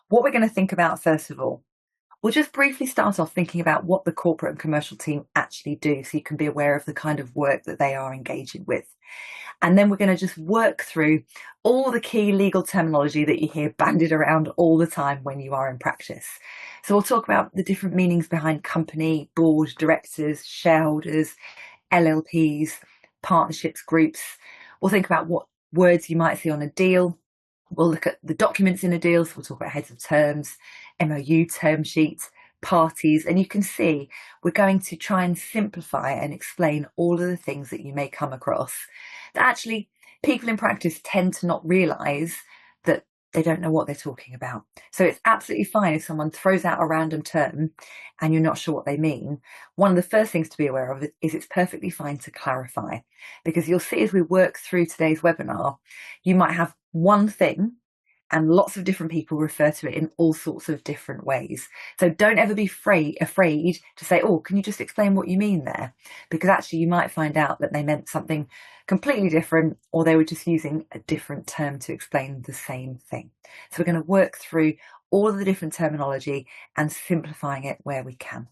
What we're going to think about first of all, we'll just briefly start off thinking about what the corporate and commercial team actually do so you can be aware of the kind of work that they are engaging with. And then we're going to just work through all the key legal terminology that you hear bandied around all the time when you are in practice. So we'll talk about the different meanings behind company, board, directors, shareholders, LLPs, partnerships, groups. We'll think about what words you might see on a deal. We'll look at the documents in a deal. So we'll talk about heads of terms, MOU term sheets, parties, and you can see we're going to try and simplify and explain all of the things that you may come across that actually people in practice tend to not realise that they don't know what they're talking about. So it's absolutely fine if someone throws out a random term and you're not sure what they mean. One of the first things to be aware of is it's perfectly fine to clarify, because you'll see as we work through today's webinar, you might have one thing and lots of different people refer to it in all sorts of different ways. So don't ever be afraid to say, oh, can you just explain what you mean there? Because actually you might find out that they meant something completely different, or they were just using a different term to explain the same thing. So we're going to work through all of the different terminology and simplifying it where we can.